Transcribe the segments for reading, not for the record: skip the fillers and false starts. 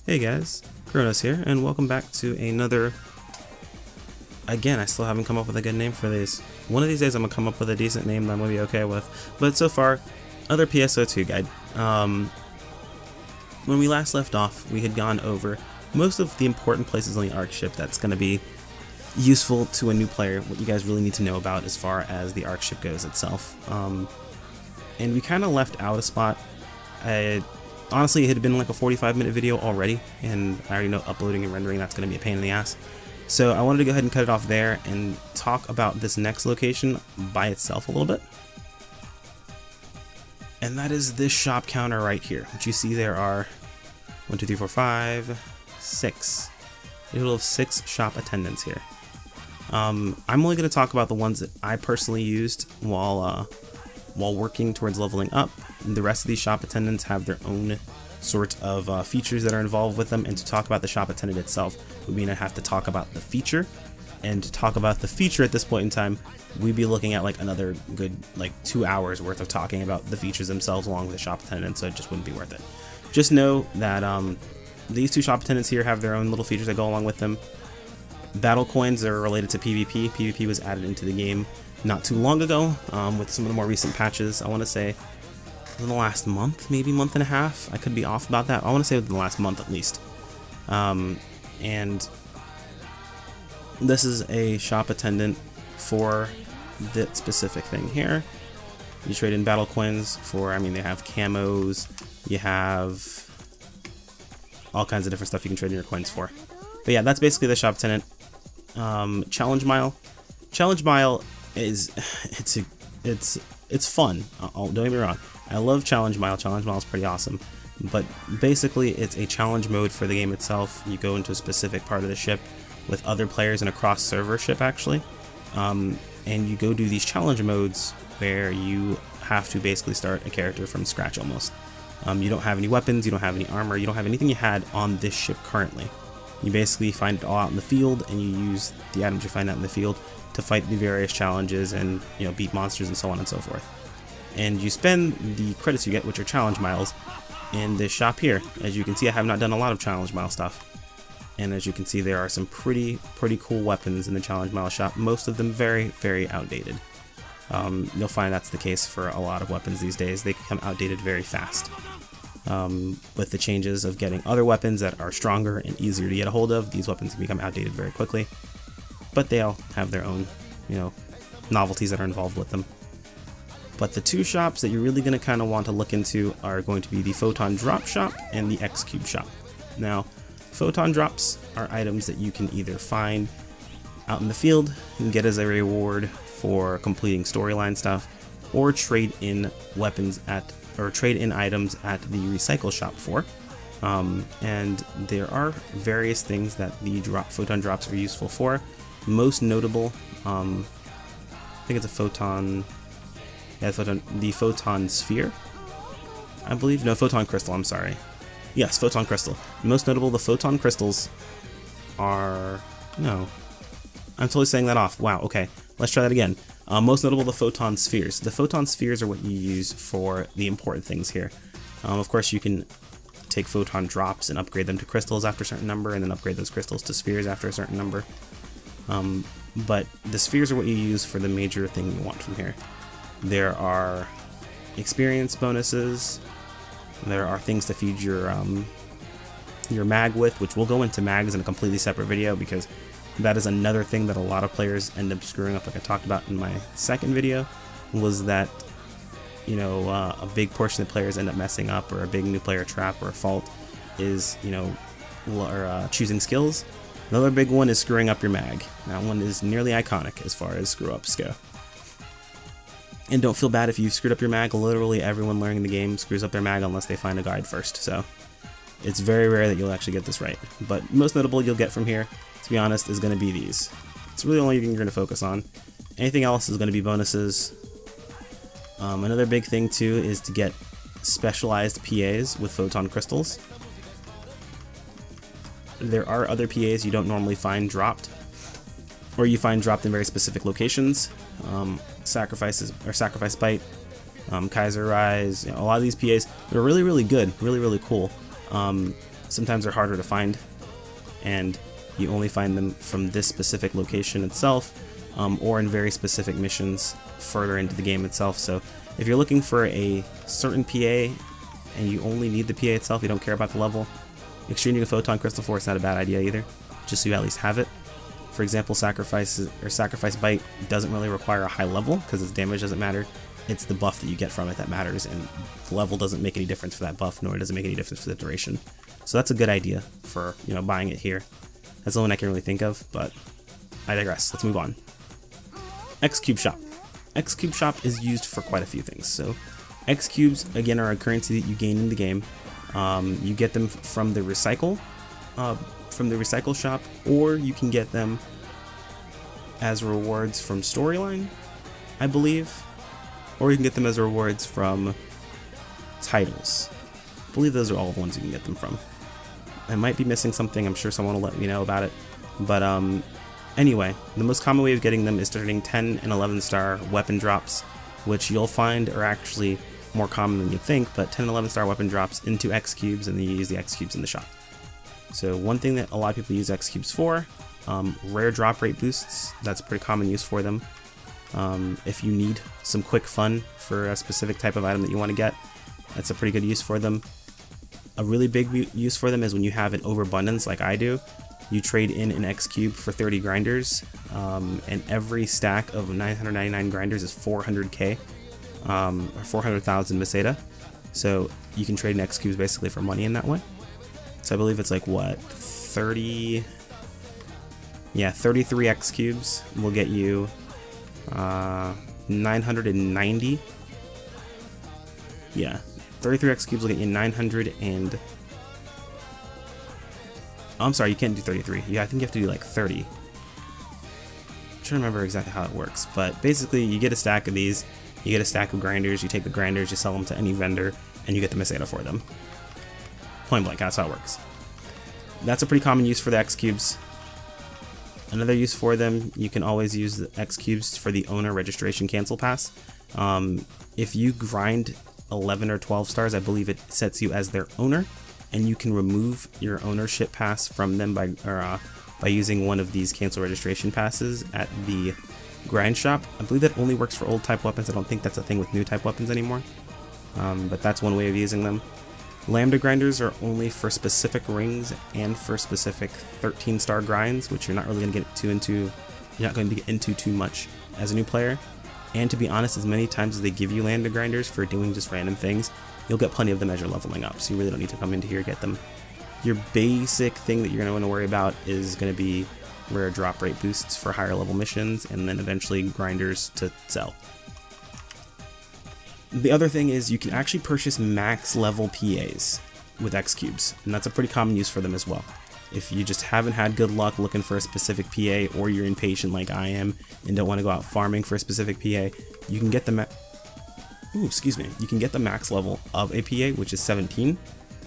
Hey guys, Kronos here, and welcome back to another... Again, I still haven't come up with a good name for these. One of these days I'm going to come up with a decent name that I'm going to be okay with. But so far, other PSO2 guide. When we last left off, we had gone over most of the important places on the Ark ship that's going to be useful to a new player, what you guys really need to know about as far as the Ark ship goes itself. And we kind of left out a spot. Honestly, it had been like a 45-minute video already, and I already know uploading and rendering that's going to be a pain in the ass. So I wanted to go ahead and cut it off there and talk about this next location by itself a little bit. And that is this shop counter right here, which you see there are 1, 2, 3, 4, 5, 6. A total of 6 shop attendants here. I'm only going to talk about the ones that I personally used while working towards leveling up. The rest of these shop attendants have their own sort of features that are involved with them, and to talk about the shop attendant itself would mean I have to talk about the feature, and to talk about the feature at this point in time, we'd be looking at like another good 2 hours worth of talking about the features themselves along with the shop attendant, so it just wouldn't be worth it. Just know that these 2 shop attendants here have their own little features that go along with them. Battle coins are related to PvP. PvP was added into the game not too long ago with some of the more recent patches. I want to say in the last month, maybe month and a half. I could be off about that. I want to say within the last month at least. And this is a shop attendant for that specific thing here. You trade in battle coins for, I mean, they have camos, you have all kinds of different stuff you can trade in your coins for. But yeah, that's basically the shop attendant. Challenge Mile. Challenge Mile is it's fun. Don't get me wrong. I love Challenge Mile. Challenge Mile is pretty awesome. But basically, it's a challenge mode for the game itself. You go into a specific part of the ship with other players in a cross-server ship, actually. And you go do these challenge modes where you have to basically start a character from scratch almost. You don't have any weapons, you don't have any armor, you don't have anything you had on this ship currently. You basically find it all out in the field, and you use the items you find out in the field to fight the various challenges and, you know, beat monsters and so on and so forth. And you spend the credits you get, which are challenge miles, in this shop here. As you can see, I have not done a lot of challenge mile stuff. And as you can see, there are some pretty cool weapons in the challenge mile shop. Most of them very outdated. You'll find that's the case for a lot of weapons these days. They become outdated very fast. With the changes of getting other weapons that are stronger and easier to get a hold of, these weapons can become outdated very quickly. But they all have their own, you know, novelties that are involved with them. But the 2 shops that you're really going to kind of want to look into are going to be the Photon Drop Shop and the X Cube Shop. Now, Photon Drops are items that you can either find out in the field and get as a reward for completing storyline stuff, or trade in weapons at, or trade in items at the Recycle Shop for. And there are various things that the Photon Drops are useful for. Most notable, I think it's a Photon... Yeah, the Photon Sphere, I believe. No, Photon Crystal, I'm sorry. Yes, Photon Crystal. Most notable, the Photon Crystals are... No. I'm totally saying that off. Wow, okay. Let's try that again. Most notable, the Photon Spheres. The Photon Spheres are what you use for the important things here. Of course, you can take Photon Drops and upgrade them to crystals after a certain number, and then upgrade those crystals to spheres after a certain number. But the spheres are what you use for the major thing you want from here. There are experience bonuses, there are things to feed your mag with, which we'll go into mags in a completely separate video, because that is another thing that a lot of players end up screwing up, like I talked about in my second video, was that, you know, a big portion of players end up messing up, or a big new player trap or a fault is, you know, choosing skills. Another big one is screwing up your mag. That one is nearly iconic as far as screw-ups go. And don't feel bad if you've screwed up your mag. Literally everyone learning the game screws up their mag unless they find a guide first. So it's very rare that you'll actually get this right. But most notable you'll get from here, to be honest, is going to be these. It's really the only thing you're going to focus on. Anything else is going to be bonuses. Another big thing too is to get specialized PAs with Photon Crystals. There are other PAs you don't normally find dropped, or you find dropped in very specific locations. Sacrifices, or Sacrifice Bite, Kaiser Rise, you know, a lot of these PAs, they're really good, really cool. sometimes they're harder to find, and you only find them from this specific location itself, or in very specific missions further into the game itself. So if you're looking for a certain PA and you only need the PA itself, you don't care about the level, exchanging a Photon Crystal for it's not a bad idea either, just so you at least have it. For example, Sacrifice Bite doesn't really require a high level because its damage doesn't matter. It's the buff that you get from it that matters, and the level doesn't make any difference for that buff, nor does it make any difference for the duration. So that's a good idea for, you know, buying it here. That's the one I can really think of, but I digress. Let's move on. X Cube Shop. X Cube Shop is used for quite a few things. So X Cubes, again, are a currency that you gain in the game. You get them from the recycle shop, or you can get them as rewards from storyline, I believe, or you can get them as rewards from titles. I believe those are all the ones you can get them from. I might be missing something, I'm sure someone will let me know about it, but anyway, the most common way of getting them is turning 10 and 11 star weapon drops, which you'll find are actually more common than you think, but 10 and 11 star weapon drops into X Cubes, and then you use the X Cubes in the shop. So one thing that a lot of people use X Cubes for, rare drop rate boosts, that's a pretty common use for them. If you need some quick fun for a specific type of item that you want to get, that's a pretty good use for them. A really big use for them is when you have an overabundance like I do. You trade in an X Cube for 30 grinders, and every stack of 999 grinders is 400k, or 400,000 Meseta. So you can trade in X Cubes basically for money in that way. So I believe it's like, what, 30... yeah, 33 X Cubes will get you 990. Yeah, 33 X Cubes will get you 900 and... I'm sorry, you can't do 33. Yeah, I think you have to do like 30. I'm trying to remember exactly how it works, but basically you get a stack of these, you get a stack of grinders, you take the grinders, you sell them to any vendor, and you get the Meseta for them. Point blank, that's how it works. That's a pretty common use for the X Cubes. Another use for them, you can always use the X Cubes for the owner registration cancel pass. If you grind 11 or 12 stars, I believe it sets you as their owner, and you can remove your ownership pass from them by using one of these cancel registration passes at the grind shop. I believe that only works for old type weapons. I don't think that's a thing with new type weapons anymore, but that's one way of using them. Lambda grinders are only for specific rings and for specific 13-star grinds, which you're not really going to get into too much as a new player. And to be honest, as many times as they give you lambda grinders for doing just random things, you'll get plenty of them as you're leveling up, so you really don't need to come into here to get them. Your basic thing that you're going to want to worry about is going to be rare drop rate boosts for higher level missions, and then eventually grinders to sell. The other thing is you can actually purchase max level PAs with X Cubes, and that's a pretty common use for them as well. If you just haven't had good luck looking for a specific PA, or you're impatient like I am and don't want to go out farming for a specific PA, you can get the you can get the max level of a PA, which is 17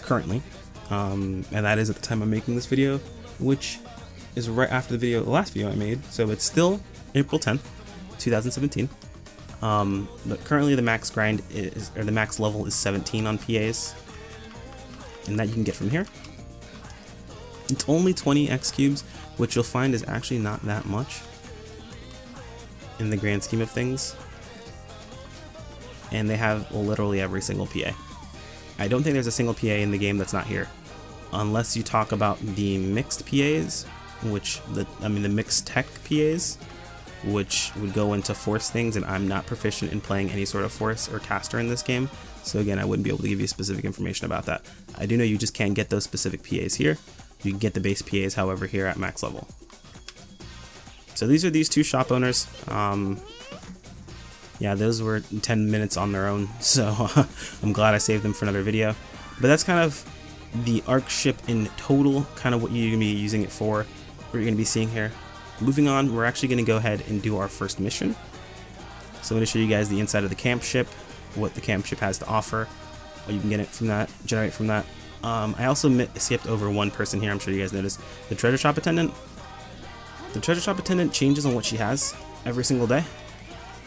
currently, and that is at the time I'm making this video, which is right after the last video I made, so it's still April 10th, 2017. But currently the max grind is, or the max level is 17 on PAs, and that you can get from here. It's only 20 X Cubes, which you'll find is actually not that much in the grand scheme of things. And they have literally every single PA. I don't think there's a single PA in the game that's not here, unless you talk about the mixed PAs, the mixed tech PAs, which would go into force things, and I'm not proficient in playing any sort of force or caster in this game, so again, I wouldn't be able to give you specific information about that. I do know you just can't get those specific PAs here. You can get the base PAs, however, here at max level. So these are these two shop owners. Yeah, those were 10 minutes on their own, so I'm glad I saved them for another video. But that's kind of the Arks ship in total, kind of what you're going to be using it for, what you're going to be seeing here. Moving on, we're actually going to go ahead and do our first mission. So I'm going to show you guys the inside of the camp ship, what the camp ship has to offer, what you can get it from that, generate from that. I also skipped over one person here, I'm sure you guys noticed. The treasure shop attendant. The treasure shop attendant changes on what she has every single day.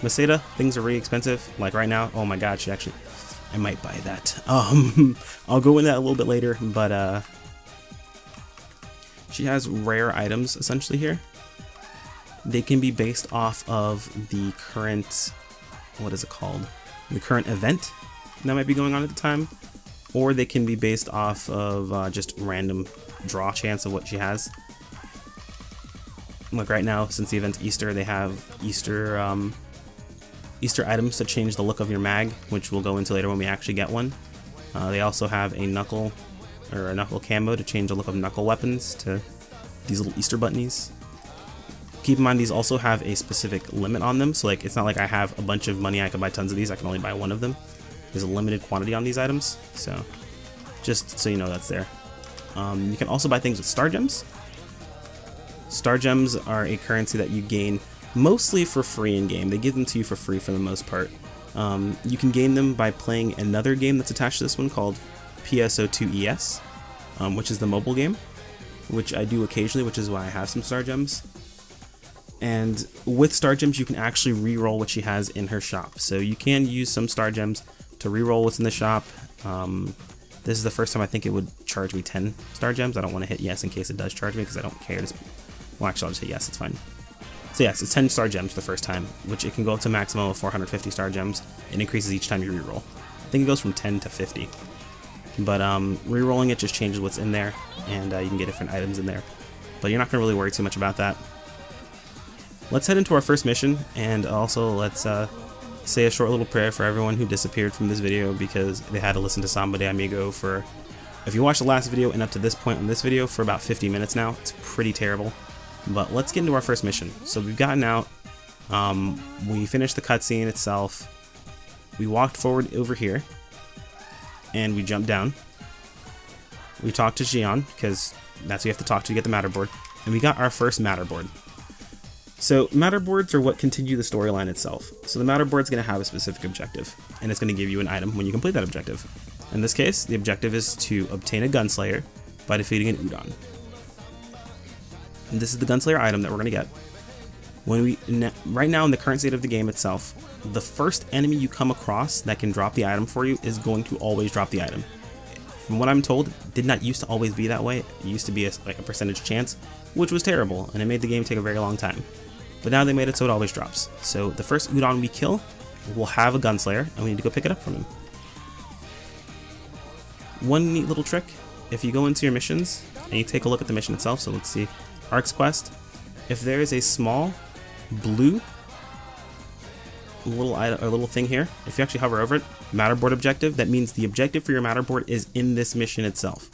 Meseta, things are really expensive. Like right now, oh my god, I might buy that. I'll go into that a little bit later, but she has rare items essentially here. They can be based off of the current, what is it called? The current event that might be going on at the time, or they can be based off of just random draw chance of what she has. Like right now, since the event's Easter, they have Easter items to change the look of your mag, which we'll go into later when we actually get one. They also have a knuckle camo to change the look of knuckle weapons to these little Easter bunnies. Keep in mind these also have a specific limit on them, so like it's not like I have a bunch of money I can buy tons of these. I can only buy one of them. There's a limited quantity on these items, so just so you know that's there. You can also buy things with star gems. Star gems are a currency that you gain mostly for free in game. They give them to you for free for the most part. You can gain them by playing another game that's attached to this one called PSO2ES, which is the mobile game, which I do occasionally, which is why I have some star gems. And with star gems, you can actually re-roll what she has in her shop. So you can use some star gems to re-roll what's in the shop. This is the first time I think it would charge me 10 star gems. I don't want to hit yes in case it does charge me because I don't care. Well, actually, I'll just hit yes, it's fine. So yes, it's 10 star gems the first time, which it can go up to a maximum of 450 star gems. It increases each time you re-roll. I think it goes from 10 to 50. But re-rolling it just changes what's in there, and you can get different items in there. But you're not going to really worry too much about that. Let's head into our first mission, and also let's say a short little prayer for everyone who disappeared from this video because they had to listen to Samba de Amigo for, if you watched the last video and up to this point in this video, for about 50 minutes now. It's pretty terrible. But let's get into our first mission. So we've gotten out, we finished the cutscene itself, we walked forward over here, and we jumped down. We talked to Xion, because that's who you have to talk to get the matter board, and we got our first matter board. So matter boards are what continue the storyline itself. So the matter board's going to have a specific objective, and it's going to give you an item when you complete that objective. In this case, the objective is to obtain a Gunslayer by defeating an Udon. And this is the Gunslayer item that we're going to get. Right now in the current state of the game itself, the first enemy you come across that can drop the item for you is going to always drop the item. From what I'm told, it did not used to always be that way. It used to be like a percentage chance, which was terrible, and it made the game take a very long time. But now they made it so it always drops. So the first Udon we kill will have a Gunslayer, and we need to go pick it up from him. One neat little trick, if you go into your missions, and you take a look at the mission itself, so let's see, Arks quest, if there is a small blue little thing here, if you actually hover over it, matterboard objective, that means the objective for your matterboard is in this mission itself.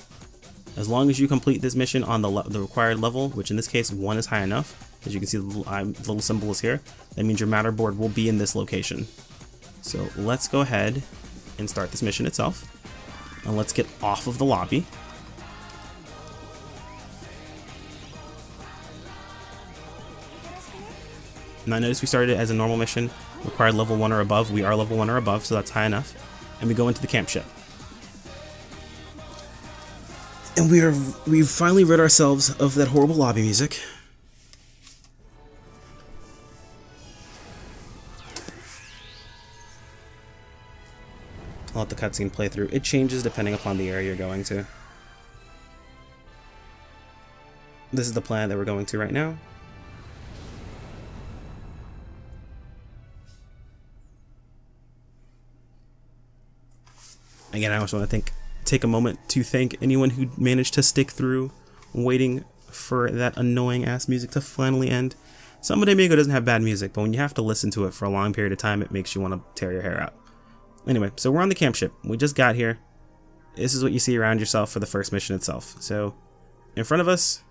As long as you complete this mission on the required level, which in this case 1 is high enough, as you can see the little symbol is here, that means your matterboard will be in this location. So let's go ahead and start this mission itself, and let's get off of the lobby. Now notice we started as a normal mission, required level 1 or above. We are level 1 or above, so that's high enough. And we go into the camp ship. And we've finally rid ourselves of that horrible lobby music. I'll let the cutscene play through. It changes depending upon the area you're going to. This is the planet that we're going to right now. Again, I also want to take a moment to thank anyone who managed to stick through waiting for that annoying ass music to finally end. Samba de Amigo doesn't have bad music, but when you have to listen to it for a long period of time, it makes you want to tear your hair out. Anyway, so we're on the camp ship. We just got here. This is what you see around yourself for the first mission itself. So in front of us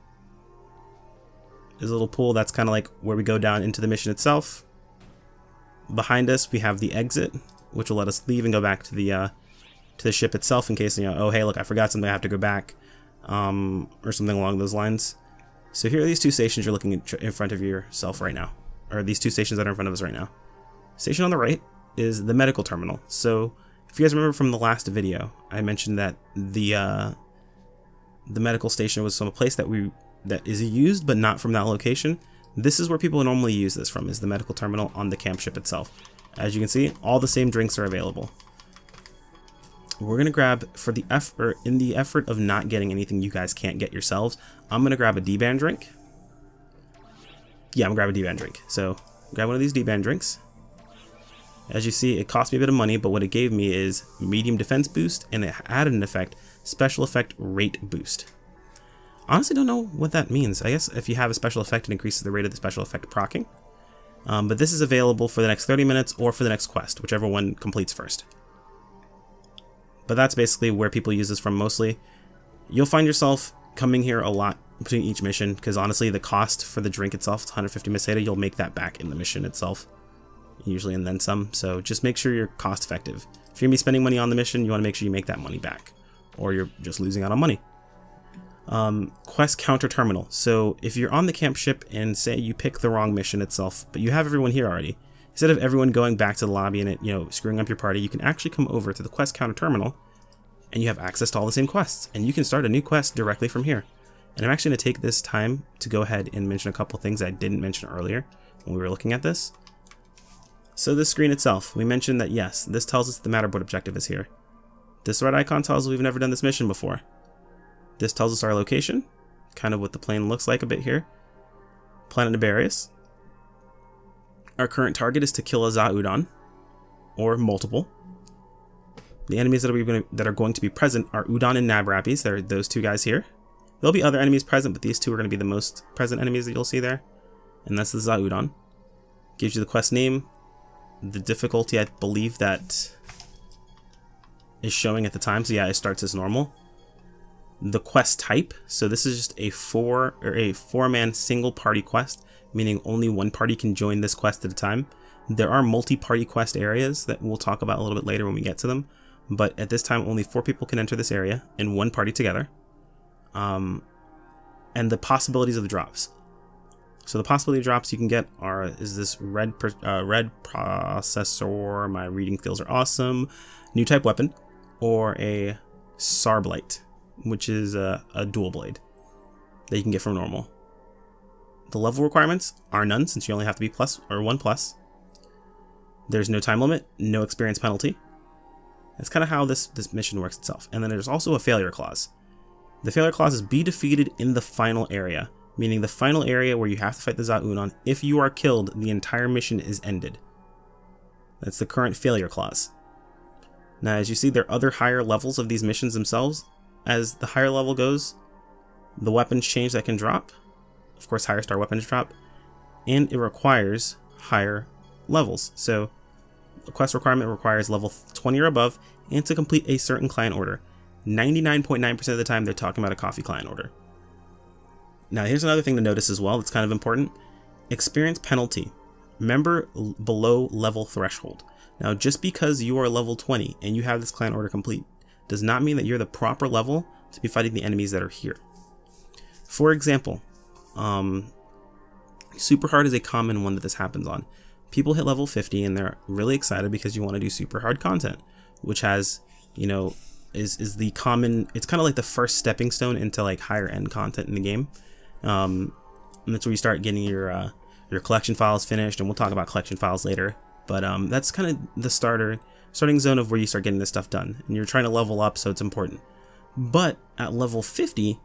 is a little pool. That's kind of like where we go down into the mission itself. Behind us, we have the exit, which will let us leave and go back to the ship itself in case, oh hey, look, I forgot something, I have to go back, or something along those lines. So here are these two stations you're looking in front of yourself right now, or these two stations that are in front of us right now. Station on the right is the medical terminal. So if you guys remember from the last video, I mentioned that the medical station was from a place that is used but not from that location. This is where people normally use this from, is the medical terminal on the camp ship itself. As you can see, all the same drinks are available. we're gonna grab, for the effort, in the effort of not getting anything you guys can't get yourselves, I'm gonna grab a D-band drink. Yeah, I'm gonna grab a D-band drink. So grab one of these D-band drinks. As you see, it cost me a bit of money, but what it gave me is medium defense boost, and it added an effect, special effect rate boost. Honestly, don't know what that means. I guess if you have a special effect, it increases the rate of the special effect proccing. But this is available for the next 30 minutes or for the next quest, whichever one completes first. But that's basically where people use this from mostly. You'll find yourself coming here a lot between each mission, because honestly, the cost for the drink itself is 150 Meseta. You'll make that back in the mission itself, usually, and then some. So just make sure you're cost effective. If you're gonna be spending money on the mission, you want to make sure you make that money back, or you're just losing out on money. Quest counter terminal. So if you're on the camp ship and say you pick the wrong mission itself, but you have everyone here already, instead of everyone going back to the lobby and it, you know, screwing up your party, you can actually come over to the quest counter terminal and you have access to all the same quests, and you can start a new quest directly from here. And I'm actually going to take this time to go ahead and mention a couple things I didn't mention earlier when we were looking at this. So this screen itself, we mentioned that yes, this tells us the Matterboard objective is here. This red icon tells us we've never done this mission before. This tells us our location, kind of what the plane looks like a bit here. Planet Nibarius. Our current target is to kill a Zaudon, or multiple. The enemies that are going to be present are Udon and Nabrappies. They're those two guys here. There'll be other enemies present, but these two are going to be the most present enemies that you'll see there. And that's the Zaudon. Gives you the quest name, the difficulty I believe that is showing at the time. So yeah, it starts as normal. The quest type, so this is just a four-man single party quest, meaning only one party can join this quest at a time. There are multi-party quest areas that we'll talk about a little bit later when we get to them, but at this time only 4 people can enter this area in one party together. And the possibilities of the drops. So the possibility drops you can get is this red processor, my reading skills are awesome, new type weapon, or a Sarblight, which is a dual blade that you can get from normal. The level requirements are none, since you only have to be plus or 1+. There's no time limit, no experience penalty. That's kind of how this mission works itself. And then there's also a failure clause. The failure clause is be defeated in the final area, meaning the final area where you have to fight the Zaudon. If you are killed, the entire mission is ended. That's the current failure clause. Now, as you see, there are other higher levels of these missions themselves. As the higher level goes, the weapons change that can drop. Of course, higher star weapons drop. And it requires higher levels. So, the quest requirement requires level 20 or above, and to complete a certain client order. 99.9% of the time, they're talking about a coffee client order. Now, here's another thing to notice as well that's kind of important. Experience penalty. Remember, below level threshold. Now, just because you are level 20 and you have this client order complete, does not mean that you're the proper level to be fighting the enemies that are here. For example, super hard is a common one that this happens on. People hit level 50 and they're really excited because you want to do super hard content, which has, you know, is the common, it's kind of like the first stepping stone into like higher end content in the game. And that's where you start getting your collection files finished, and we'll talk about collection files later. But that's kind of the starting zone of where you start getting this stuff done, and you're trying to level up, so it's important. But at level 50,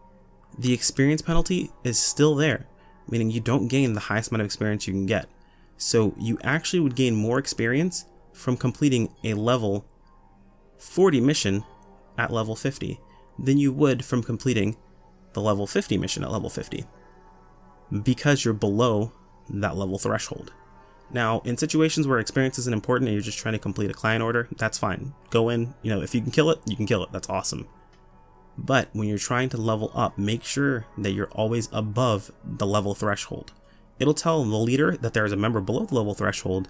the experience penalty is still there, meaning you don't gain the highest amount of experience you can get. So you actually would gain more experience from completing a level 40 mission at level 50 than you would from completing the level 50 mission at level 50, because you're below that level threshold. Now, in situations where experience isn't important and you're just trying to complete a client order, that's fine. Go in, you know, if you can kill it, you can kill it. That's awesome. But when you're trying to level up, make sure that you're always above the level threshold. It'll tell the leader that there is a member below the level threshold,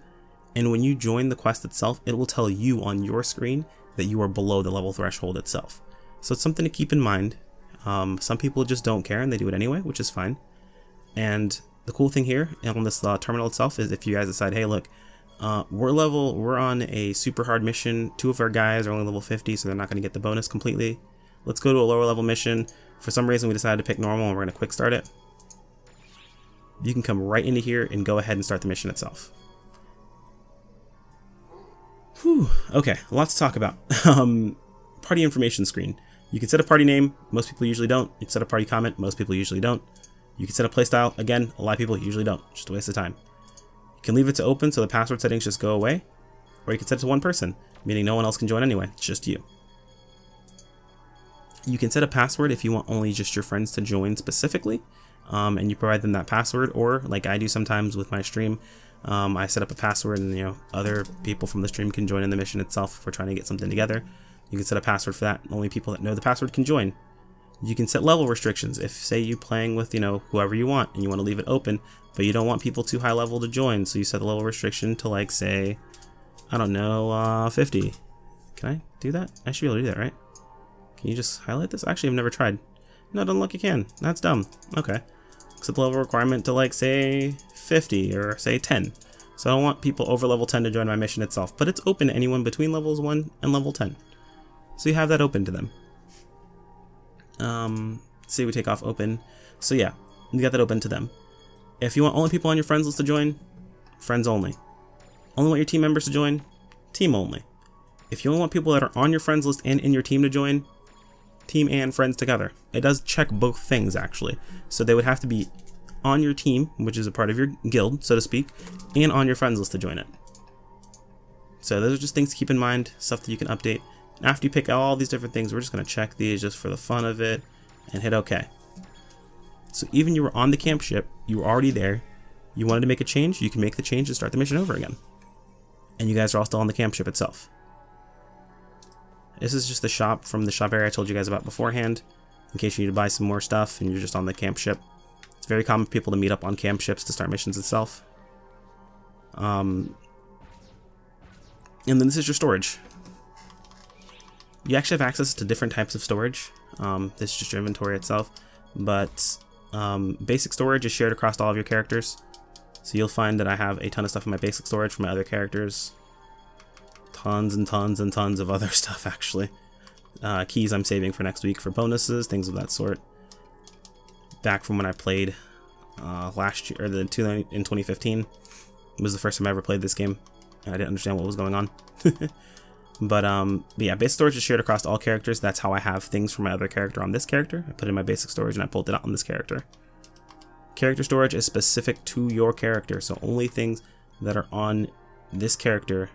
and when you join the quest itself, it will tell you on your screen that you are below the level threshold itself. So it's something to keep in mind. Some people just don't care and they do it anyway, which is fine. And the cool thing here on this terminal itself is if you guys decide, hey, look, we're on a super hard mission. 2 of our guys are only level 50, so they're not going to get the bonus completely. Let's go to a lower level mission. For some reason, we decided to pick normal, and we're going to quick start it. You can come right into here and go ahead and start the mission itself. Whew, okay, lots to talk about. party information screen. You can set a party name, most people usually don't. You can set a party comment, most people usually don't. You can set a playstyle, again, a lot of people usually don't, just a waste of time. You can leave it to open so the password settings just go away, or you can set it to one person, meaning no one else can join anyway, it's just you. You can set a password if you want only just your friends to join specifically, and you provide them that password, or like I do sometimes with my stream, I set up a password and other people from the stream can join in the mission itself if we're trying to get something together. You can set a password for that, only people that know the password can join. You can set level restrictions if, say, you're playing with, whoever you want and you want to leave it open, but you don't want people too high level to join, so you set the level restriction to, like, say, I don't know, 50. Can I do that? I should be able to do that, right? Can you just highlight this? Actually, I've never tried. No, it doesn't look like you can. That's dumb. Okay. Set the level requirement to, like, say, 50 or, say, 10. So I don't want people over level 10 to join my mission itself, but it's open to anyone between levels 1 and level 10. So you have that open to them. Say we take off open. So yeah, you got that open to them. If you want only people on your friends list to join, friends only. Only want your team members to join, team only. If you only want people that are on your friends list and in your team to join, team and friends together. It does check both things actually. So they would have to be on your team, which is a part of your guild, so to speak, and on your friends list to join it. So those are just things to keep in mind, stuff that you can update. After you pick out all these different things, we're just going to check these just for the fun of it and hit OK. So even you were on the camp ship, you were already there, you wanted to make a change, you can make the change and start the mission over again. And you guys are all still on the camp ship itself. This is just the shop from the shop area I told you guys about beforehand, in case you need to buy some more stuff and you're just on the camp ship. It's very common for people to meet up on camp ships to start missions itself. And then this is your storage. You actually have access to different types of storage. This is just your inventory itself, but basic storage is shared across all of your characters. So you'll find that I have a ton of stuff in my basic storage for my other characters. Tons and tons and tons of other stuff actually. Keys I'm saving for next week for bonuses, things of that sort. Back from when I played last year, or in 2015, was the first time I ever played this game. I didn't understand what was going on. But yeah, basic storage is shared across all characters. That's how I have things for my other character on this character. I put it in my basic storage and I pulled it out on this character. Character storage is specific to your character, so only things that are on this character,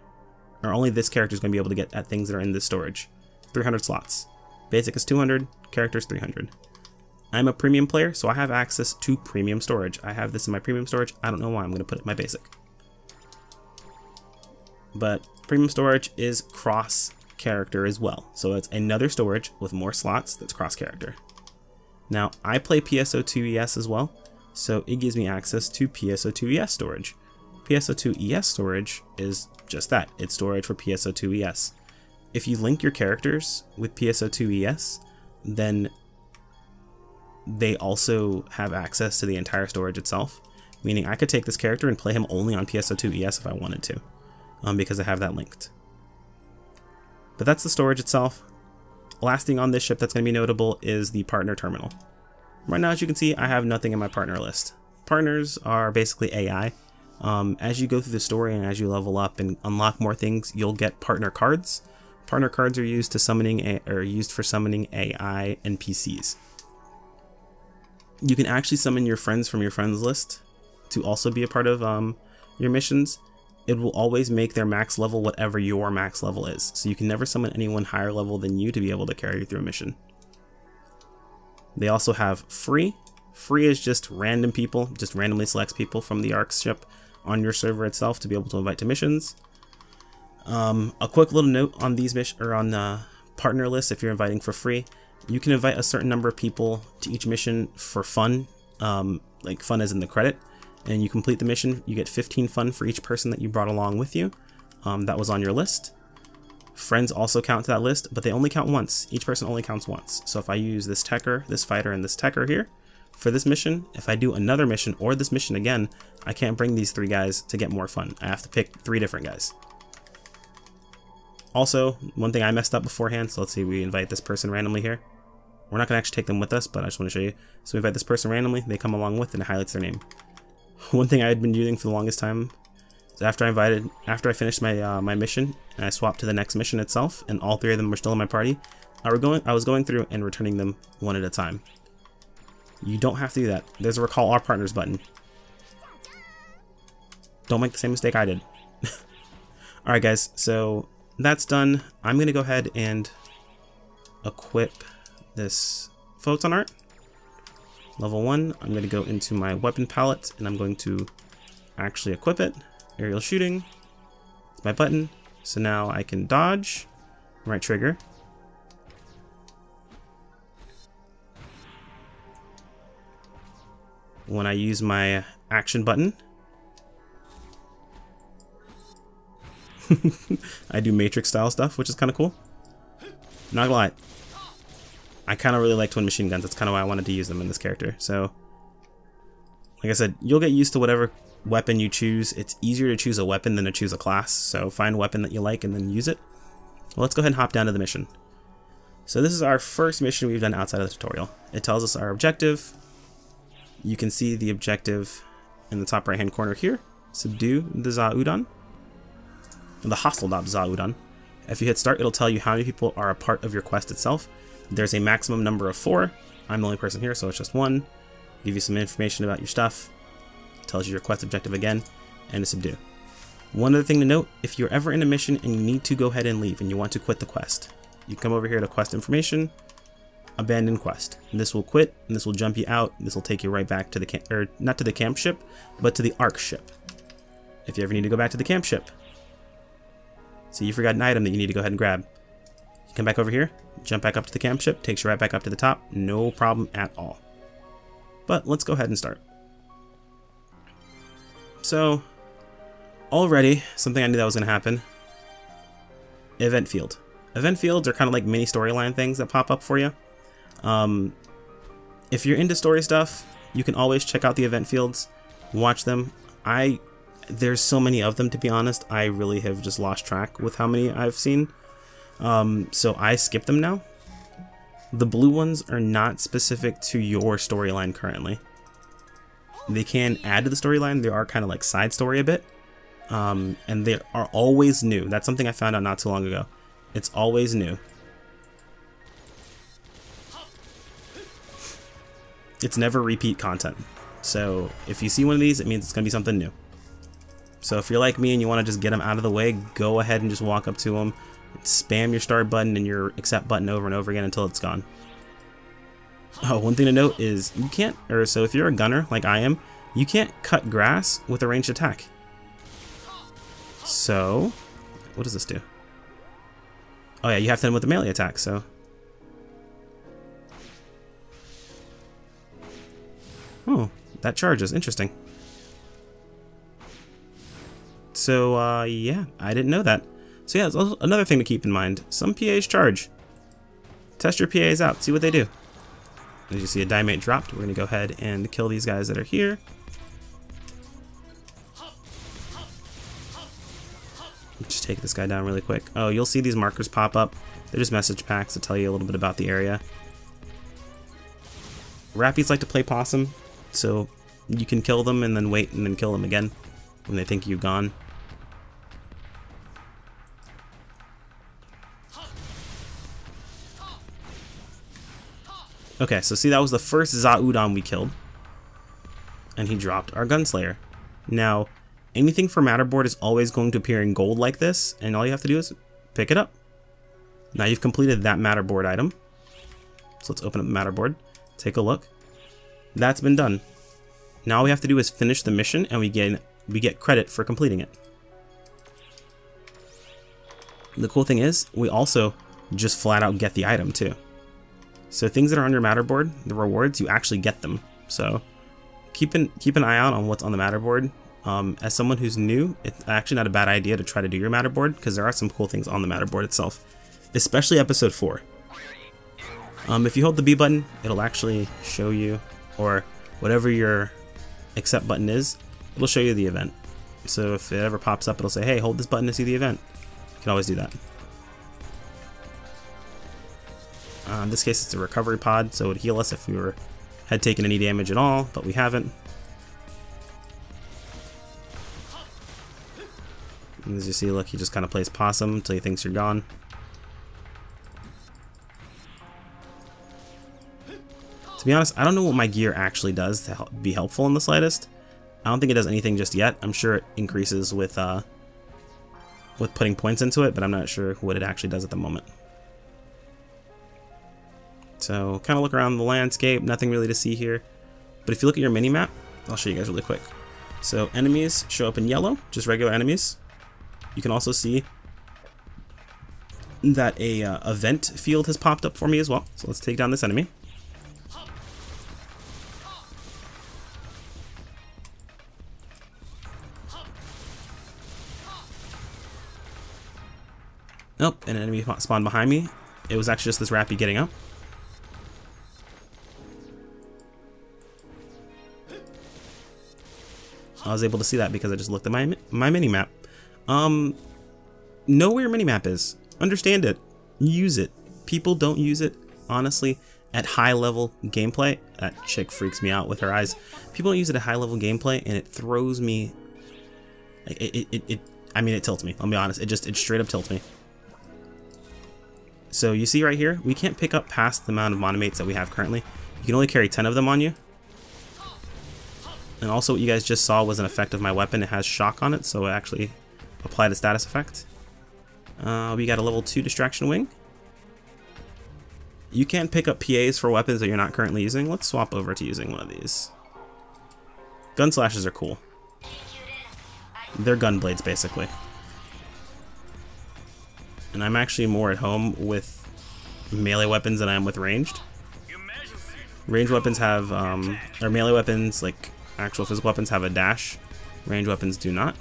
or only this character is going to be able to get at things that are in this storage. 300 slots. Basic is 200, characters 300. I'm a premium player, so I have access to premium storage. I have this in my premium storage. I don't know why. I'm going to put it in my basic. But premium storage is cross character as well, so it's another storage with more slots that's cross character. Now I play PSO2ES as well, so it gives me access to PSO2ES storage. PSO2ES storage is just that, it's storage for PSO2ES. If you link your characters with PSO2ES, then they also have access to the entire storage itself, meaning I could take this character and play him only on PSO2ES if I wanted to. Because I have that linked. But that's the storage itself. Last thing on this ship that's going to be notable is the partner terminal. Right now, as you can see, I have nothing in my partner list. Partners are basically AI. As you go through the story and as you level up and unlock more things, you'll get partner cards. Partner cards are used to used for summoning AI NPCs. You can actually summon your friends from your friends list to also be a part of your missions. It will always make their max level whatever your max level is, so you can never summon anyone higher level than you to be able to carry you through a mission. They also have free. Free is just random people, just randomly selects people from the Arks ship on your server itself to be able to invite to missions. A quick little note on these on the partner list: if you're inviting for free, you can invite a certain number of people to each mission for fun, like fun as in the credit. And you complete the mission, you get 15 fun for each person that you brought along with you. That was on your list. Friends also count to that list, but they only count once. Each person only counts once. So if I use this techer, this fighter, and this techer here for this mission, if I do another mission or this mission again, I can't bring these 3 guys to get more fun. I have to pick 3 different guys. Also, one thing I messed up beforehand, so let's see, we invite this person randomly here. We're not going to actually take them with us, but I just want to show you. So we invite this person randomly, they come along with, and it highlights their name. One thing I had been using for the longest time So after I finished my my mission, and I swapped to the next mission itself, and all 3 of them were still in my party, I was going through and returning them one at a time. You don't have to do that. There's a recall our partners button. Don't make the same mistake I did. Alright guys, so that's done. I'm going to go ahead and equip this Photon art. Level 1, I'm going to go into my weapon palette and I'm going to actually equip it. Aerial shooting. It's my button. So now I can dodge. Right trigger. When I use my action button, I do Matrix style stuff, which is kind of cool. Not gonna lie, I kind of really like twin machine guns. That's kind of why I wanted to use them in this character. So, like I said, you'll get used to whatever weapon you choose. It's easier to choose a weapon than to choose a class. So find a weapon that you like and then use it. Well, let's go ahead and hop down to the mission. So this is our first mission we've done outside of the tutorial. It tells us our objective. You can see the objective in the top right hand corner here. Subdue the Zaudan. The hostile Zaudan. If you hit start, it'll tell you how many people are a part of your quest itself. There's a maximum number of 4. I'm the only person here, so it's just 1. Give you some information about your stuff. Tells you your quest objective again, and to subdue. One other thing to note, if you're ever in a mission and you need to go ahead and leave and you want to quit the quest, you come over here to quest information, abandon quest. And this will quit, and this will jump you out. This will take you right back to the camp, or not to the camp ship, but to the Arks ship. If you ever need to go back to the camp ship, so you forgot an item that you need to go ahead and grab, you come back over here, jump back up to the camp ship, takes you right back up to the top, no problem at all. But let's go ahead and start. So, already, something I knew that was going to happen. Event field. Event fields are kind of like mini storyline things that pop up for you. If you're into story stuff, you can always check out the event fields, watch them. There's so many of them, to be honest. I really have just lost track with how many I've seen. So I skip them now. The blue ones are not specific to your storyline currently. They can add to the storyline. They are kind of like side story a bit. And they are always new. That's something I found out not too long ago. It's always new. It's never repeat content. So if you see one of these, it means it's going to be something new. So if you're like me and you want to just get them out of the way, go ahead and just walk up to them, spam your start button and your accept button over and over again until it's gone. Oh, one thing to note is you can't, so if you're a gunner like I am, you can't cut grass with a ranged attack. So, what does this do? Oh yeah, you have to hit him with a melee attack, so. Oh, that charges, interesting. So, yeah, I didn't know that. So yeah, that's another thing to keep in mind. Some PAs charge. Test your PAs out, see what they do. As you see, a diamate dropped. We're going to go ahead and kill these guys that are here. Just take this guy down really quick. Oh, you'll see these markers pop up. They're just message packs to tell you a little bit about the area. Rappies like to play possum, so you can kill them and then wait and then kill them again when they think you've gone. Okay, so see, that was the first Zaudan we killed. And he dropped our Gunslayer. Now, anything for Matterboard is always going to appear in gold like this, and all you have to do is pick it up. Now you've completed that Matterboard item. So let's open up the Matterboard, take a look. That's been done. Now all we have to do is finish the mission, and we get credit for completing it. The cool thing is, we also just flat out get the item too. So things that are on your Matterboard, the rewards, you actually get them. So keep an eye out on what's on the Matterboard. As someone who's new, it's actually not a bad idea to try to do your Matterboard, because there are some cool things on the Matterboard itself, especially episode 4. If you hold the B button, it'll actually show you, or whatever your accept button is, it'll show you the event. So if it ever pops up, it'll say, hey, hold this button to see the event. You can always do that. In this case, it's a recovery pod, so it would heal us if we had taken any damage at all, but we haven't. And as you see, look, he just kind of plays possum until he thinks you're gone. To be honest, I don't know what my gear actually does to be helpful in the slightest. I don't think it does anything just yet. I'm sure it increases with putting points into it, but I'm not sure what it actually does at the moment. So, kind of look around the landscape, nothing really to see here. But if you look at your mini-map, I'll show you guys really quick. So, enemies show up in yellow, just regular enemies. You can also see that a event field has popped up for me as well. So let's take down this enemy. Oh, an enemy spawned behind me. It was actually just this Rappy getting up. I was able to see that because I just looked at my mini-map. Know where your mini-map is. Understand it. Use it. People don't use it, honestly, at high-level gameplay. That chick freaks me out with her eyes. People don't use it at high-level gameplay, and it throws me... I mean, it tilts me. I'll be honest. It straight up tilts me. So you see right here, we can't pick up past the amount of monomates that we have currently. You can only carry 10 of them on you. And also what you guys just saw was an effect of my weapon. It has shock on it, so it actually applied a status effect. We got a level 2 distraction wing. You can't pick up PAs for weapons that you're not currently using. Let's swap over to using one of these. Gun slashes are cool. They're gun blades, basically. And I'm actually more at home with melee weapons than I am with ranged. Ranged weapons have, or melee weapons, like actual physical weapons, have a dash. Ranged weapons do not.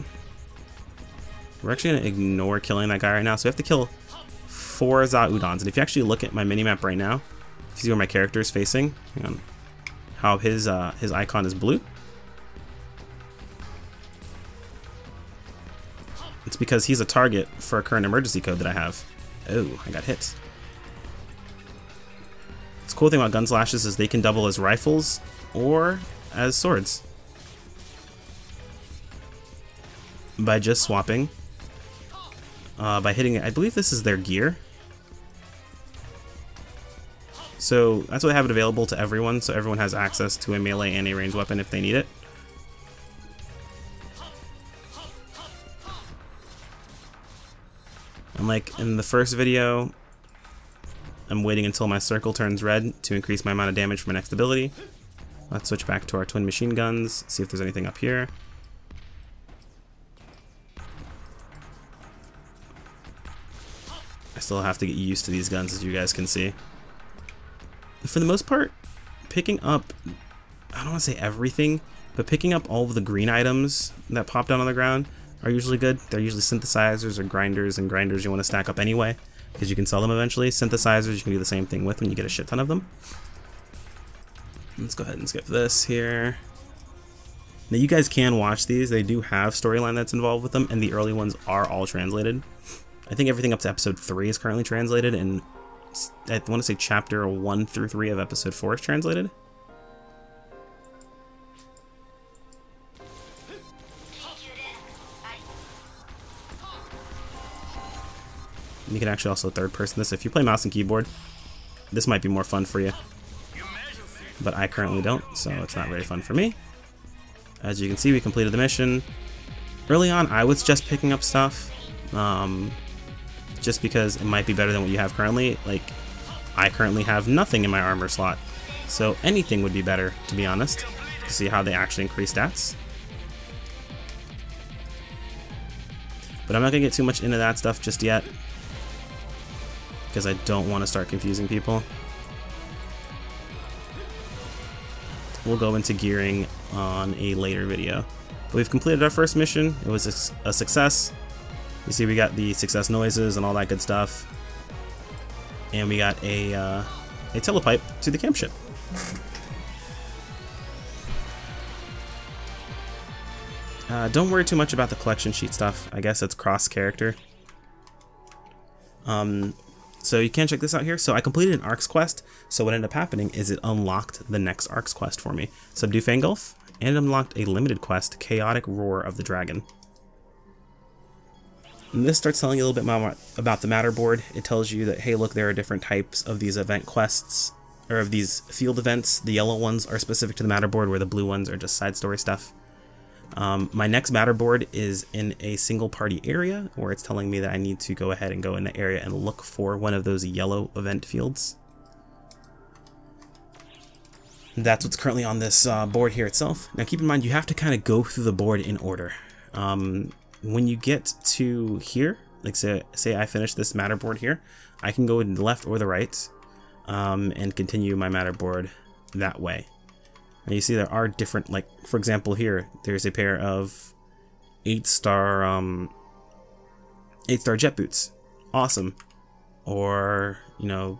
We're actually going to ignore killing that guy right now, so we have to kill 4 Zaudons. And if you actually look at my minimap right now, if you see where my character is facing, hang on, how his icon is blue. It's because he's a target for a current emergency code that I have. Oh, I got hit. The cool thing about gun slashes is they can double as rifles or as swords. By just swapping. By hitting it, I believe this is their gear. So that's why they have it available to everyone, so everyone has access to a melee and a ranged weapon if they need it. And like in the first video, I'm waiting until my circle turns red to increase my amount of damage for my next ability. Let's switch back to our twin machine guns, see if there's anything up here. I still have to get used to these guns, as you guys can see. For the most part, picking up, I don't want to say everything, but picking up all of the green items that pop down on the ground are usually good. They're usually synthesizers or grinders, and grinders you want to stack up anyway, because you can sell them eventually. Synthesizers you can do the same thing with when you get a shit ton of them. Let's go ahead and skip this here. Now you guys can watch these. They do have storyline that's involved with them, and the early ones are all translated. I think everything up to episode 3 is currently translated, and I want to say chapter 1 through 3 of episode 4 is translated. And you can actually also third person this. If you play mouse and keyboard, this might be more fun for you. But I currently don't, so it's not very fun for me. As you can see, we completed the mission. Early on, I was just picking up stuff. Just because it might be better than what you have currently. Like, I currently have nothing in my armor slot. So anything would be better, to be honest, to see how they actually increase stats. But I'm not going to get too much into that stuff just yet, because I don't want to start confusing people. We'll go into gearing on a later video. But we've completed our first mission. It was a success. You see we got the success noises and all that good stuff. And we got a telepipe to the camp ship. Don't worry too much about the collection sheet stuff. I guess it's cross-character. So you can check this out here. So I completed an Arks quest. So what ended up happening is it unlocked the next Arks quest for me. Subdue Fangolf, and it unlocked a limited quest, Chaotic Roar of the Dragon. And this starts telling you a little bit more about the matter board. It tells you that, hey, look, there are different types of these event quests, or of these field events. The yellow ones are specific to the matter board, where the blue ones are just side story stuff. My next matter board is in a single party area, where it's telling me that I need to go ahead and go in the area and look for one of those yellow event fields. That's what's currently on this board here itself. Now keep in mind, you have to kind of go through the board in order. When you get to here, like say I finish this matter board here, I can go in the left or the right and continue my matter board that way. And you see there are different, like for example here, there's a pair of 8-star jet boots. Awesome. Or, you know,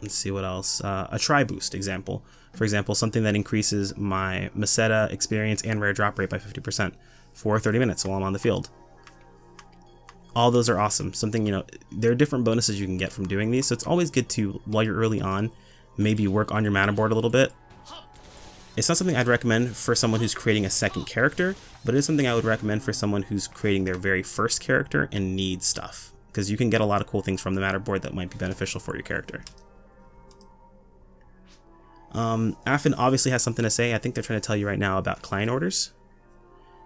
let's see what else. A tri boost example. For example, something that increases my Meseta experience and rare drop rate by 50% for 30 minutes while I'm on the field. All those are awesome. Something, you know, there are different bonuses you can get from doing these, so it's always good to, while you're early on, maybe work on your mana board a little bit. It's not something I'd recommend for someone who's creating a second character, but it is something I would recommend for someone who's creating their very first character and needs stuff, because you can get a lot of cool things from the matter board that might be beneficial for your character. Affin obviously has something to say. I think they're trying to tell you right now about client orders.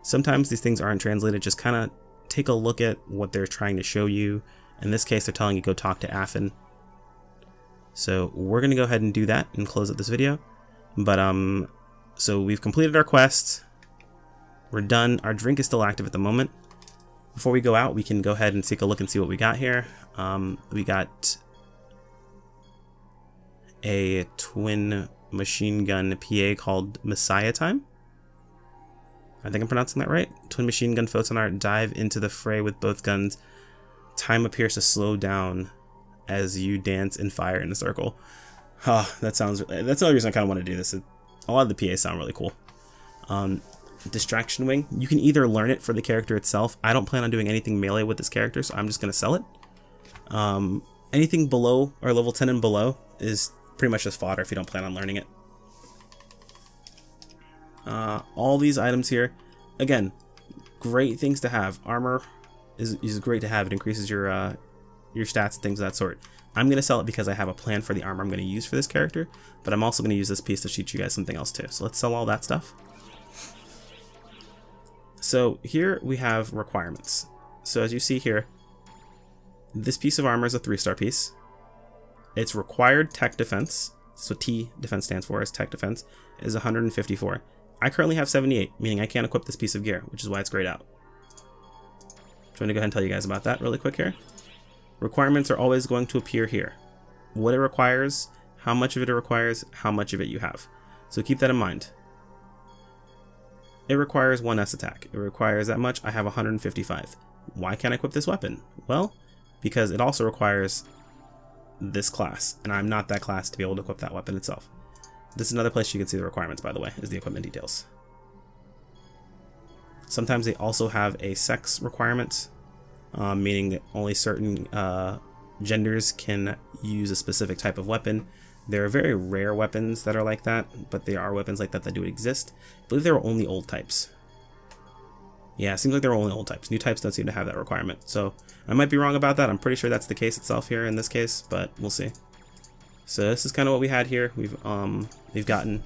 Sometimes these things aren't translated. Just kind of take a look at what they're trying to show you. In this case, they're telling you go talk to Affin. So we're going to go ahead and do that and close up this video. But so we've completed our quest. We're done. Our drink is still active at the moment. Before we go out, we can go ahead and take a look and see what we got here. We got a twin machine gun PA called Messiah Time. I think I'm pronouncing that right. Twin machine gun photon art. Dive into the fray with both guns. Time appears to slow down as you dance and fire in a circle. Oh, that's the only reason I kind of want to do this. A lot of the PAs sound really cool. Distraction wing. You can either learn it for the character itself. I don't plan on doing anything melee with this character, so I'm just going to sell it. Anything below, or level 10 and below, is pretty much just fodder if you don't plan on learning it. All these items here, again, great things to have. Armor is great to have. It increases your stats and things of that sort. I'm going to sell it because I have a plan for the armor I'm going to use for this character, but I'm also going to use this piece to teach you guys something else too. So let's sell all that stuff. So here we have requirements. So as you see here, this piece of armor is a 3-star piece. Its required tech defense, so T defense stands for, is tech defense, is 154. I currently have 78, meaning I can't equip this piece of gear, which is why it's grayed out. I'm going to go ahead and tell you guys about that really quick here. Requirements are always going to appear here. What it requires, how much of it requires, how much of it you have. So keep that in mind. It requires 1S attack. It requires that much. I have 155. Why can't I equip this weapon? Well, because it also requires this class, and I'm not that class to be able to equip that weapon itself. This is another place you can see the requirements, by the way, is the equipment details. Sometimes they also have a sex requirement, meaning that only certain genders can use a specific type of weapon. There are very rare weapons that are like that, but there are weapons like that that do exist. I believe there are only old types. Yeah, it seems like there are only old types. New types don't seem to have that requirement. So I might be wrong about that. I'm pretty sure that's the case itself here in this case, but we'll see. So this is kind of what we had here. We've gotten.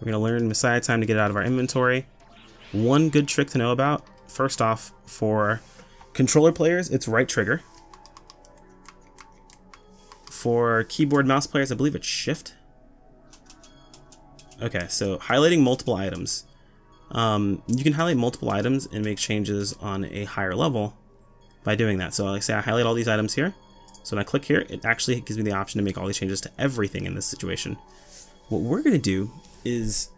We're gonna learn Messiah Time to get it out of our inventory. One good trick to know about. First off, for controller players, it's right trigger. For keyboard mouse players, I believe it's shift. Okay, so highlighting multiple items. You can highlight multiple items and make changes on a higher level by doing that. So like say I highlight all these items here. So when I click here, it actually gives me the option to make all these changes to everything in this situation. What we're going to do is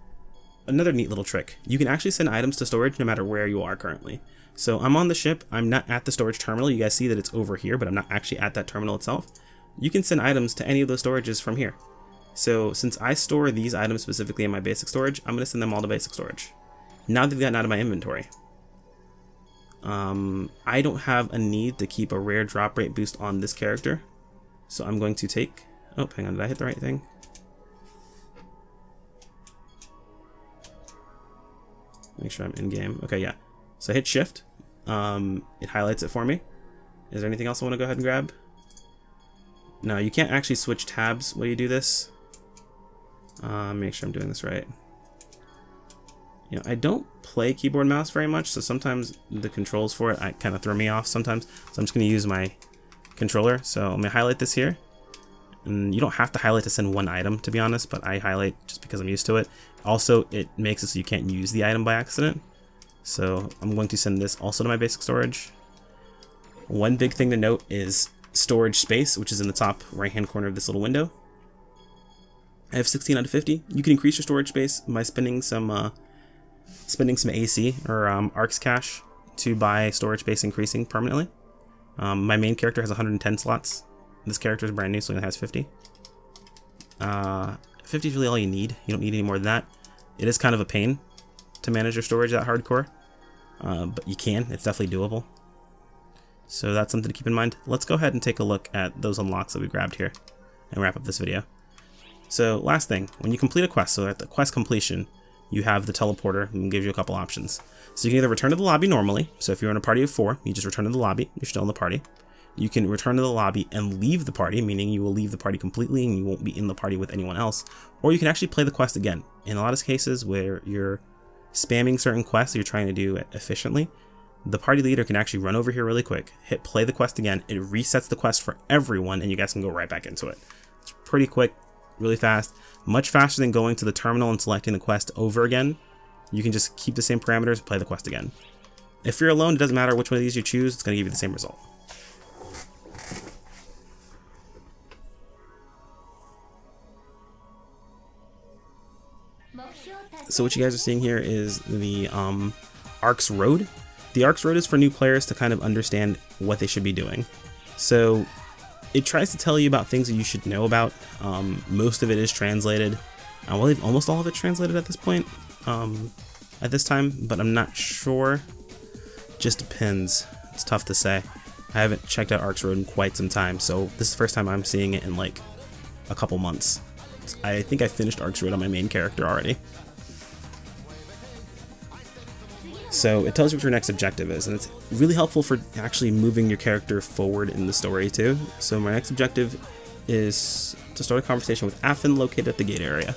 another neat little trick. You can actually send items to storage no matter where you are currently. So I'm on the ship. I'm not at the storage terminal. You guys see that it's over here, but I'm not actually at that terminal itself. You can send items to any of those storages from here. So since I store these items specifically in my basic storage, I'm going to send them all to basic storage. Now they've gotten out of my inventory. I don't have a need to keep a rare drop rate boost on this character. So I'm going to take... Oh, hang on. Did I hit the right thing? Make sure I'm in game. Okay, yeah. So I hit shift. It highlights it for me. Is there anything else I want to go ahead and grab? No, you can't actually switch tabs while you do this. Make sure I'm doing this right. You know, I don't play keyboard mouse very much, so sometimes the controls for it kind of throw me off sometimes. So I'm just going to use my controller. So I'm going to highlight this here. And you don't have to highlight to send one item, to be honest, but I highlight just because I'm used to it. Also, it makes it so you can't use the item by accident. So I'm going to send this also to my basic storage. One big thing to note is storage space, which is in the top right-hand corner of this little window. I have 16 out of 50. You can increase your storage space by spending some AC or Arks cash to buy storage space increasing permanently. My main character has 110 slots. This character is brand new, so it only has 50. 50 is really all you need. You don't need any more than that. It is kind of a pain to manage your storage that hardcore, but you can. It's definitely doable. So that's something to keep in mind. Let's go ahead and take a look at those unlocks that we grabbed here and wrap up this video. So last thing, when you complete a quest, so at the quest completion, you have the teleporter and gives you a couple options. So you can either return to the lobby normally. So if you're in a party of 4, you just return to the lobby. You're still in the party. You can return to the lobby and leave the party, meaning you will leave the party completely and you won't be in the party with anyone else. Or you can actually play the quest again. In a lot of cases where you're spamming certain quests that you're trying to do efficiently, the party leader can actually run over here really quick, hit play the quest again, it resets the quest for everyone, and you guys can go right back into it. It's pretty quick, really fast, much faster than going to the terminal and selecting the quest over again. You can just keep the same parameters, play the quest again. If you're alone, it doesn't matter which one of these you choose, it's going to give you the same result. So what you guys are seeing here is the Arks Road. The Arks Road is for new players to kind of understand what they should be doing. So it tries to tell you about things that you should know about. Most of it is translated. I believe almost all of it's translated at this point, at this time, but I'm not sure. Just depends. It's tough to say. I haven't checked out Arks Road in quite some time, so this is the first time I'm seeing it in like a couple months. I think I finished Arks Road on my main character already. So it tells you what your next objective is, and it's really helpful for actually moving your character forward in the story too. So my next objective is to start a conversation with Affin located at the gate area.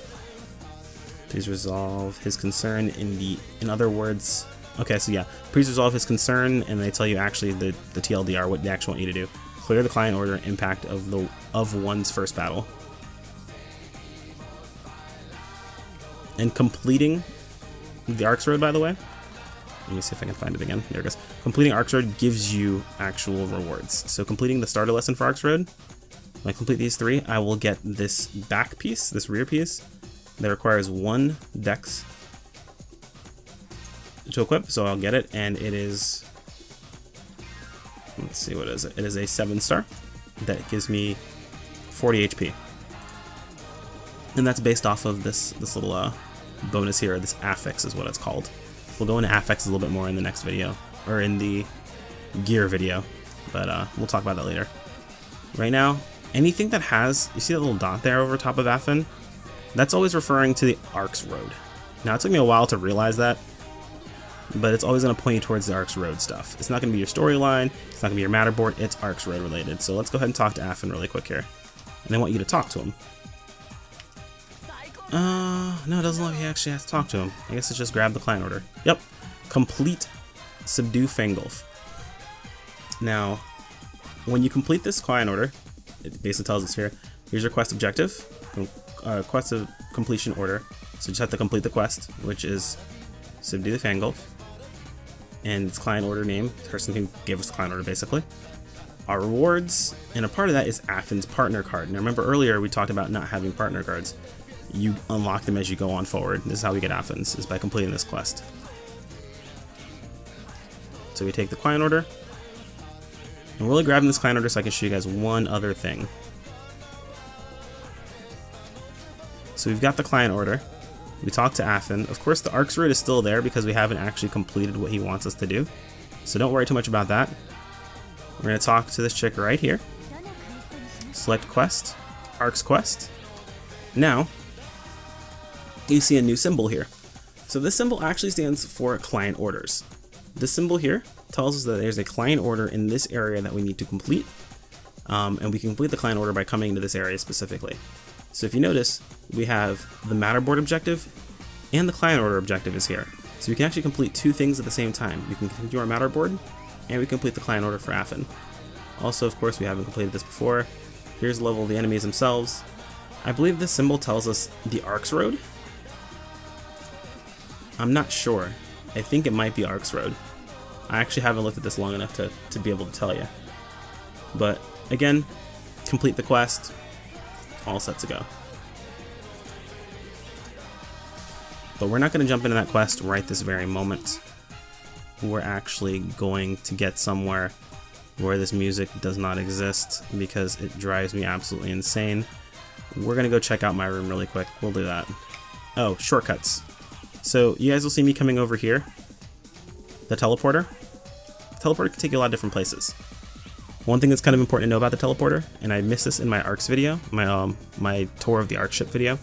Please resolve his concern in other words. Okay, so yeah, please resolve his concern, and they tell you actually the TLDR, what they actually want you to do. Clear the client order impact of one's first battle. And completing the Arks Road, by the way. Let me see if I can find it again. There it goes. Completing Arks Road gives you actual rewards. So completing the starter lesson for Arks Road, when I complete these 3, I will get this back piece, this rear piece, that requires 1 dex to equip. So I'll get it, and it is, let's see, what is it? It is a 7-star that gives me 40 HP. And that's based off of this little bonus here, this affix is what it's called. We'll go into affix a little bit more in the next video, or in the gear video, but we'll talk about that later. Right now, anything that has, you see that little dot there over top of Affin? That's always referring to the Arks Road. Now, it took me a while to realize that, but it's always going to point you towards the Arks Road stuff. It's not going to be your storyline, it's not going to be your Matterboard, it's Arks Road related. So let's go ahead and talk to Affin really quick here. And I want you to talk to him. No, it doesn't look like you actually have to talk to him. I guess it's just grab the client order. Yep. Complete Subdue Fangolf. Now, when you complete this client order, it basically tells us here, here's your quest objective, quest of completion order. So you just have to complete the quest, which is Subdue the Fangolf. And its client order name, the person who gave us the client order basically. Our rewards, and a part of that is Affin's partner card. Now remember earlier we talked about not having partner cards. You unlock them as you go on forward. This is how we get Affins, is by completing this quest. So we take the client order, and we're really grabbing this client order so I can show you guys one other thing. So we've got the client order, we talk to Affin. Of course the Arks Road is still there because we haven't actually completed what he wants us to do. So don't worry too much about that. We're going to talk to this chick right here. Select quest, Arks quest. Now, you see a new symbol here. So this symbol actually stands for client orders. This symbol here tells us that there's a client order in this area that we need to complete, and we can complete the client order by coming into this area specifically. So if you notice, we have the Matterboard objective and the client order objective is here. So we can actually complete two things at the same time. We can complete our Matterboard and we complete the client order for Affin. Also, of course, we haven't completed this before. Here's the level of the enemies themselves. I believe this symbol tells us the Arks Road. I'm not sure. I think it might be Arks Road. I actually haven't looked at this long enough to be able to tell you. But again, complete the quest, all set to go. But we're not going to jump into that quest right this very moment. We're actually going to get somewhere where this music does not exist because it drives me absolutely insane. We're going to go check out my room really quick. We'll do that. Oh, shortcuts. So you guys will see me coming over here. The teleporter. The teleporter can take you a lot of different places. One thing that's kind of important to know about the teleporter, and I missed this in my Arks video, my tour of the Ark ship video,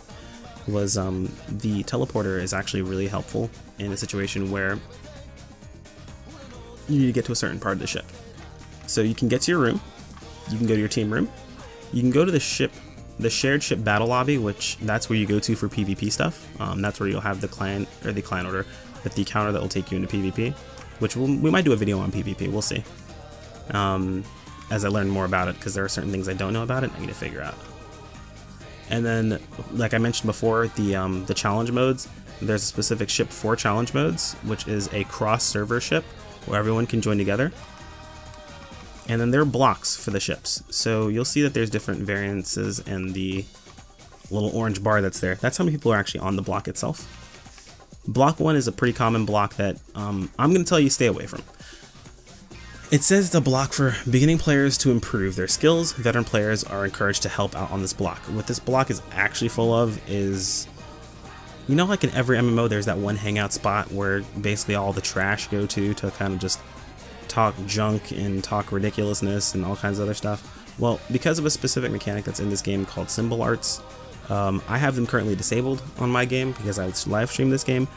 was the teleporter is actually really helpful in a situation where you need to get to a certain part of the ship. So you can get to your room, you can go to your team room, you can go to the ship, the shared ship battle lobby, which that's where you go to for PvP stuff. That's where you'll have the client order with the counter that will take you into PvP, which we might do a video on PvP. We'll see. As I learn more about it, because there are certain things I don't know about it, I need to figure out. And then, like I mentioned before, the challenge modes. There's a specific ship for challenge modes, which is a cross-server ship where everyone can join together. And then there are blocks for the ships. So you'll see that there's different variances in the little orange bar that's there. That's how many people are actually on the block itself. Block 1 is a pretty common block that I'm going to tell you stay away from. It says it's a block for beginning players to improve their skills. Veteran players are encouraged to help out on this block. What this block is actually full of is, you know, like in every MMO, there's that one hangout spot where basically all the trash go to kind of just talk junk and talk ridiculousness and all kinds of other stuff. Well, because of a specific mechanic that's in this game called symbol arts, I have them currently disabled on my game because I live stream this game,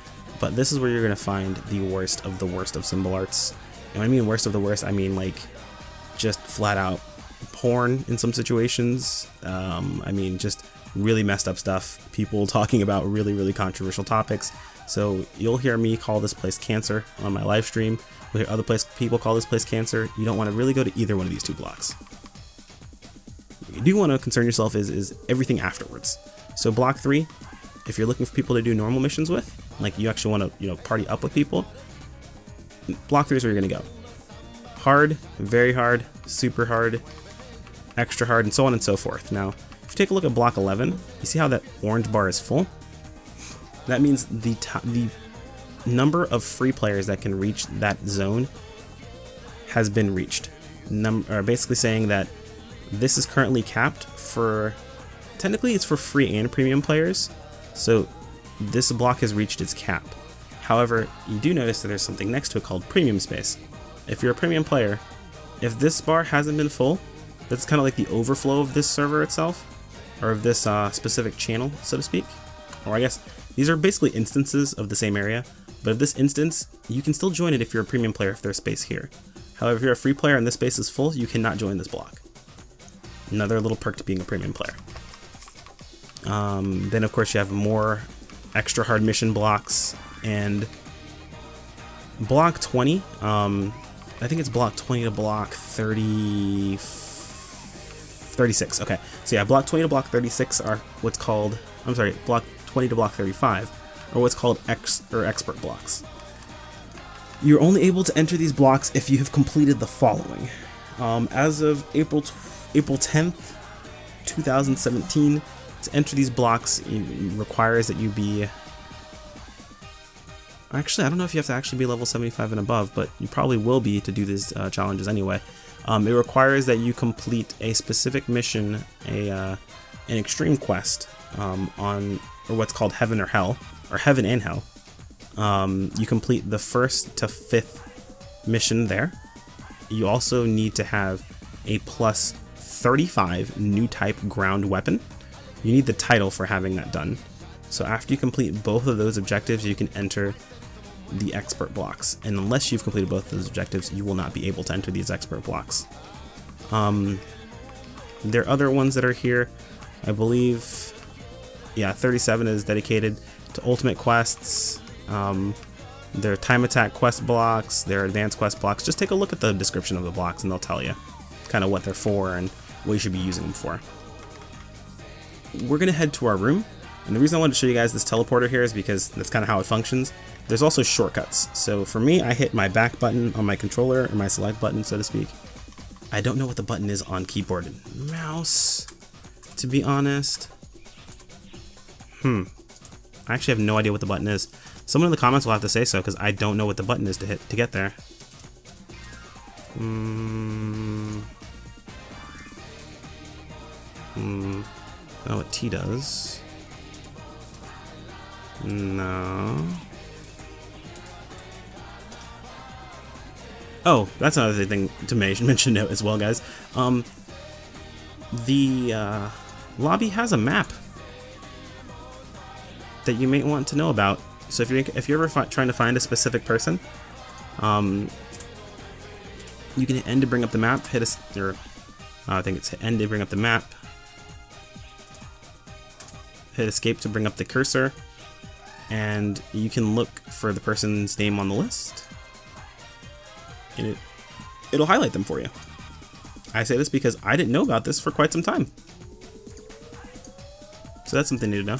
but this is where you're going to find the worst of symbol arts. And when I mean worst of the worst, I mean like just flat out porn in some situations. I mean just really messed up stuff. People talking about really, really controversial topics. So you'll hear me call this place cancer on my live stream. You'll hear other people call this place cancer. You don't want to really go to either one of these two blocks. What you do want to concern yourself is everything afterwards. So block 3, if you're looking for people to do normal missions with, like you actually want to, party up with people, block 3 is where you're going to go. Hard, very hard, super hard, extra hard, and so on and so forth. Now, if you take a look at block 11, you see how that orange bar is full? That means the number of free players that can reach that zone has been reached. Basically saying that this is currently capped for, technically it's for free and premium players, so this block has reached its cap. However, you do notice that there's something next to it called premium space. If you're a premium player, if this bar hasn't been full, that's kind of like the overflow of this server itself, or of this specific channel, so to speak. Or I guess these are basically instances of the same area, but if this instance, you can still join it if you're a premium player if there's space here. However, if you're a free player and this space is full, you cannot join this block. Another little perk to being a premium player. Then of course you have more extra hard mission blocks, and block 20, I think it's block 20 to block 36. Okay, so yeah, block 20 to block 36 are what's called, block 20 to block 35 are what's called expert blocks. You're only able to enter these blocks if you have completed the following. As of April 10th, 2017, to enter these blocks, it requires that you be... Actually, I don't know if you have to actually be level 75 and above, but you probably will be to do these challenges anyway. It requires that you complete a specific mission, an extreme quest on what's called Heaven or Hell, or Heaven and Hell. You complete the 1st to 5th mission there. You also need to have a plus 35 new type ground weapon. You need the title for having that done. So after you complete both of those objectives, you can enter the expert blocks. And unless you've completed both of those objectives, you will not be able to enter these expert blocks. There are other ones that are here. I believe, yeah, 37 is dedicated to ultimate quests. There are time attack quest blocks, there are advanced quest blocks. Just take a look at the description of the blocks and they'll tell you kind of what they're for and what you should be using them for. We're going to head to our room, and the reason I wanted to show you guys this teleporter here is because that's kind of how it functions. There's also shortcuts. So for me, I hit my back button on my controller, or my select button, so to speak. I don't know what the button is on keyboard and mouse, to be honest. I actually have no idea what the button is. Someone in the comments will have to say so, because I don't know what the button is to hit to get there. I don't know what T does. No. Oh, that's another thing to mention note as well, guys. The lobby has a map that you may want to know about. So if you're ever trying to find a specific person, you can hit N to bring up the map. I think it's hit N to bring up the map. Hit Escape to bring up the cursor, and you can look for the person's name on the list, and it'll highlight them for you. I say this because I didn't know about this for quite some time, so that's something new to know.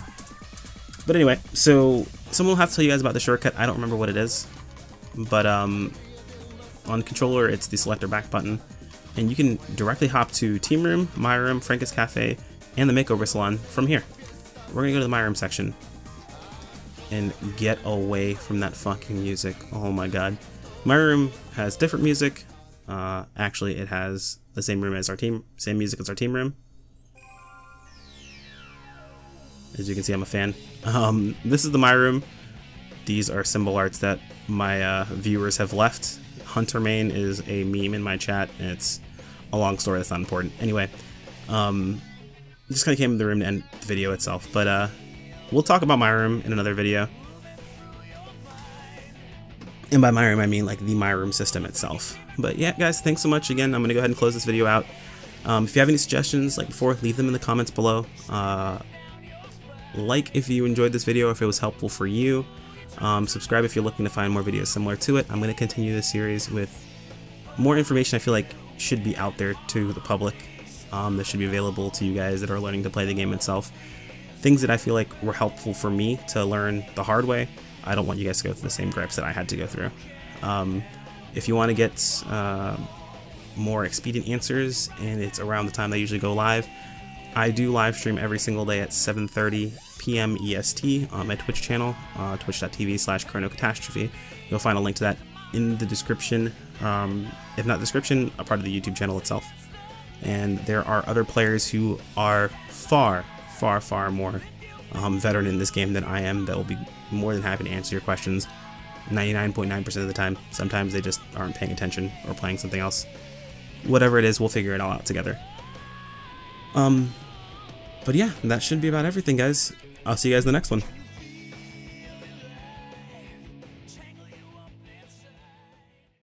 But anyway, so someone will have to tell you guys about the shortcut. I don't remember what it is, but on controller it's the select or back button, and you can directly hop to Team Room, My Room, Frankus Cafe, and the Makeover Salon from here. We're gonna go to the My Room section and get away from that fucking music. Oh my god. My Room has different music. Actually, it has the same music as our team room. As you can see, I'm a fan. This is the My Room. These are symbol arts that my viewers have left. Hunter Main is a meme in my chat, and it's a long story that's not important. Anyway, just kind of came to the room to end the video itself, but we'll talk about My Room in another video. And by My Room, I mean like the My Room system itself. But yeah, guys, thanks so much again. I'm going to go ahead and close this video out. If you have any suggestions, like before, leave them in the comments below. Like if you enjoyed this video, if it was helpful for you. Subscribe if you're looking to find more videos similar to it. I'm going to continue this series with more information I feel like should be out there to the public. That should be available to you guys that are learning to play the game itself. Things that I feel like were helpful for me to learn the hard way. I don't want you guys to go through the same gripes that I had to go through. If you want to get more expedient answers, and it's around the time I usually go live, I do live stream every single day at 7:30 p.m. EST on my Twitch channel, twitch.tv/chronocatastrophe. You'll find a link to that in the description, if not description, a part of the YouTube channel itself. And there are other players who are far more veteran in this game than I am that will be more than happy to answer your questions 99.9% of the time. Sometimes they just aren't paying attention or playing something else. Whatever it is, we'll figure it all out together. But yeah, that should be about everything, guys. I'll see you guys in the next one.